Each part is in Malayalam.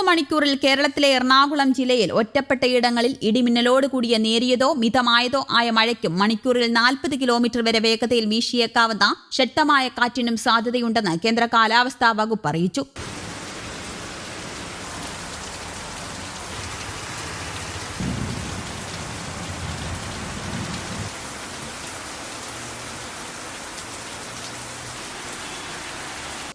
മണിക്കൂറിൽ കേരളത്തിലെ എറണാകുളം ജില്ലയിൽ ഒറ്റപ്പെട്ടയിടങ്ങളിൽ ഇടിമിന്നലോട് കൂടിയ നേരിയതോ മിതമായതോ ആയ മഴയ്ക്കും മണിക്കൂറിൽ 40 കിലോമീറ്റർ വരെ വേഗതയിൽ വീശിയേക്കാവുന്ന ശക്തമായ കാറ്റിനും സാധ്യതയുണ്ടെന്ന് കേന്ദ്ര കാലാവസ്ഥാ വകുപ്പ് അറിയിച്ചു.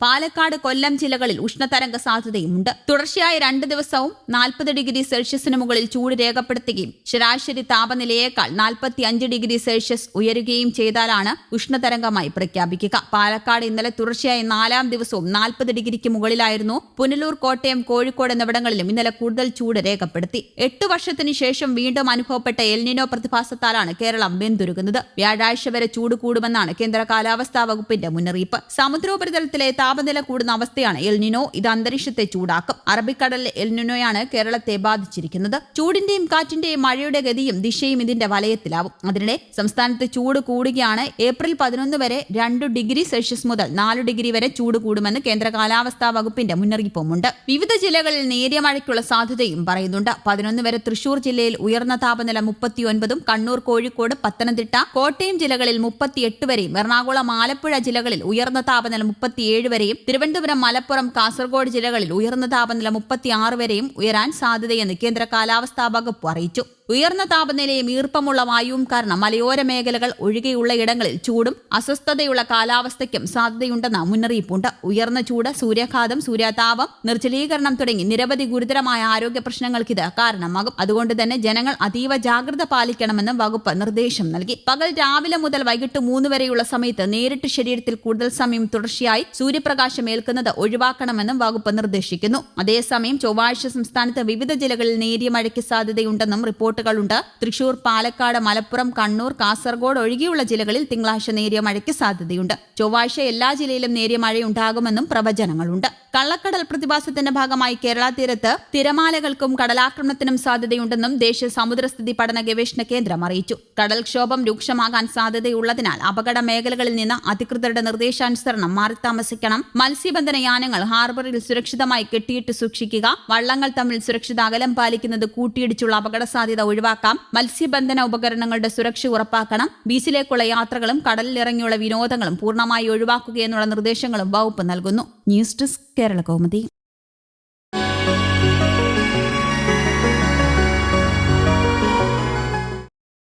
പാലക്കാട്, കൊല്ലം ജില്ലകളിൽ ഉഷ്ണതരംഗ സാധ്യതയുമുണ്ട്. തുടർച്ചയായ 2 ദിവസവും 40 ഡിഗ്രി സെൽഷ്യസിന് മുകളിൽ ചൂട് രേഖപ്പെടുത്തുകയും ശരാശരി താപനിലയേക്കാൾ 45 ഡിഗ്രി സെൽഷ്യസ് ഉയരുകയും ചെയ്താലാണ് ഉഷ്ണതരംഗമായി പ്രഖ്യാപിക്കുക. പാലക്കാട് ഇന്നലെ തുടർച്ചയായ 4-ാം ദിവസവും 40 ഡിഗ്രിക്ക് മുകളിലായിരുന്നു. പുനലൂർ, കോട്ടയം, കോഴിക്കോട് എന്നിവിടങ്ങളിലും ഇന്നലെ കൂടുതൽ ചൂട് രേഖപ്പെടുത്തി. 8 വർഷത്തിനു ശേഷം വീണ്ടും അനുഭവപ്പെട്ട എൽനിനോ പ്രതിഭാസത്താലാണ് കേരളം വെന്തുരുകുന്നത്. വ്യാഴാഴ്ച വരെ ചൂട് കൂടുമെന്നാണ് കേന്ദ്ര കാലാവസ്ഥാ വകുപ്പിന്റെ മുന്നറിയിപ്പ്. സമുദ്രോപരിതലത്തിലെ താപനില കൂടുന്ന അവസ്ഥയാണ് എൽനിനോ. ഇത് അന്തരീക്ഷത്തെ ചൂടാക്കും. അറബിക്കടലിലെ എൽനിനോയാണ് കേരളത്തെ ബാധിച്ചിരിക്കുന്നത്. ചൂടിന്റെയും കാറ്റിന്റെയും മഴയുടെ ഗതിയും ദിശയും ഇതിന്റെ വലയത്തിലാവും. അതിനിടെ സംസ്ഥാനത്ത് ചൂട് കൂടുകയാണ്. ഏപ്രിൽ 11 വരെ 2 ഡിഗ്രി സെൽഷ്യസ് മുതൽ 4 ഡിഗ്രി വരെ ചൂട് കൂടുമെന്ന് കേന്ദ്ര കാലാവസ്ഥാ വകുപ്പിന്റെ മുന്നറിയിപ്പുമുണ്ട്. വിവിധ ജില്ലകളിൽ നേരിയ മഴയ്ക്കുള്ള സാധ്യതയും പറയുന്നുണ്ട്. 11 വരെ തൃശൂർ ജില്ലയിൽ ഉയർന്ന താപനില 39ഉം, കണ്ണൂർ, കോഴിക്കോട്, പത്തനംതിട്ട, കോട്ടയം ജില്ലകളിൽ 38 വരെയും, എറണാകുളം, ആലപ്പുഴ ജില്ലകളിൽ ഉയർന്ന താപനില 37 വരെയും, തിരുവനന്തപുരം, മലപ്പുറം, കാസർഗോഡ് ജില്ലകളിൽ ഉയർന്ന താപനില 36 വരെയും ഉയരാൻ സാധ്യതയെന്ന് കേന്ദ്ര കാലാവസ്ഥാ വകുപ്പ് അറിയിച്ചു. ഉയർന്ന താപനിലയും ഈർപ്പമുള്ള വായുവും കാരണം മലയോര മേഖലകൾ ഒഴികെയുള്ള ഇടങ്ങളിൽ ചൂടും അസ്വസ്ഥതയുള്ള കാലാവസ്ഥയ്ക്കും സാധ്യതയുണ്ടെന്ന മുന്നറിയിപ്പുണ്ട്. ഉയർന്ന ചൂട്, സൂര്യാഘാതം, സൂര്യാതാപം, നിർജ്ജലീകരണം തുടങ്ങി നിരവധി ഗുരുതരമായ ആരോഗ്യ പ്രശ്നങ്ങൾക്ക് ഇത് കാരണമാകും. അതുകൊണ്ട് തന്നെ ജനങ്ങൾ അതീവ ജാഗ്രത പാലിക്കണമെന്നും വകുപ്പ് നിർദ്ദേശം നൽകി. പകൽ രാവിലെ മുതൽ വൈകിട്ട് 3 വരെയുള്ള സമയത്ത് നേരിട്ട് ശരീരത്തിൽ കൂടുതൽ സമയം തുടർച്ചയായി സൂര്യപ്രകാശം ഏൽക്കുന്നത് ഒഴിവാക്കണമെന്നും വകുപ്പ് നിർദ്ദേശിക്കുന്നു. അതേസമയം ചൊവ്വാഴ്ച സംസ്ഥാനത്ത് വിവിധ ജില്ലകളിൽ നേരിയ മഴയ്ക്ക് സാധ്യതയുണ്ടെന്നും റിപ്പോർട്ടുകളുണ്ട്. തൃശൂർ, പാലക്കാട്, മലപ്പുറം, കണ്ണൂർ, കാസർഗോഡ് ഒഴികെയുള്ള ജില്ലകളിൽ തിങ്കളാഴ്ച നേരിയ മഴയ്ക്ക് സാധ്യതയുണ്ട്. ചൊവ്വാഴ്ച എല്ലാ ജില്ലയിലും നേരിയ മഴയുണ്ടാകുമെന്നും പ്രവചനങ്ങളുണ്ട്. കള്ളക്കടൽ പ്രതിഭാസത്തിന്റെ ഭാഗമായി കേരള തീരത്ത് തിരമാലകൾക്കും കടലാക്രമണത്തിനും സാധ്യതയുണ്ടെന്നും ദേശീയ സമുദ്രസ്ഥിതി പഠന ഗവേഷണ കേന്ദ്രം അറിയിച്ചു. കടൽക്ഷോഭം രൂക്ഷമാകാൻ സാധ്യതയുള്ളതിനാൽ അപകട മേഖലകളിൽ നിന്ന് അധികൃതരുടെ നിർദ്ദേശാനുസരണം മാറി താമസിക്കണം. മത്സ്യബന്ധന യാനങ്ങൾ ഹാർബറിൽ സുരക്ഷിതമായി കെട്ടിയിട്ട് സൂക്ഷിക്കുക. വള്ളങ്ങൾ തമ്മിൽ സുരക്ഷിത അകലം പാലിക്കുന്നത് കൂട്ടിയിടിച്ചുള്ള അപകട സാധ്യത ഒഴിവാക്കാം. മത്സ്യബന്ധന ഉപകരണങ്ങളുടെ സുരക്ഷ ഉറപ്പാക്കണം. ബീച്ചിലേക്കുള്ള യാത്രകളും കടലിലിറങ്ങിയുള്ള വിനോദങ്ങളും പൂർണ്ണമായി ഒഴിവാക്കുകയെന്നുള്ള നിർദ്ദേശങ്ങളും വകുപ്പ് നൽകുന്നു. News desk, Kerala Kaumudi.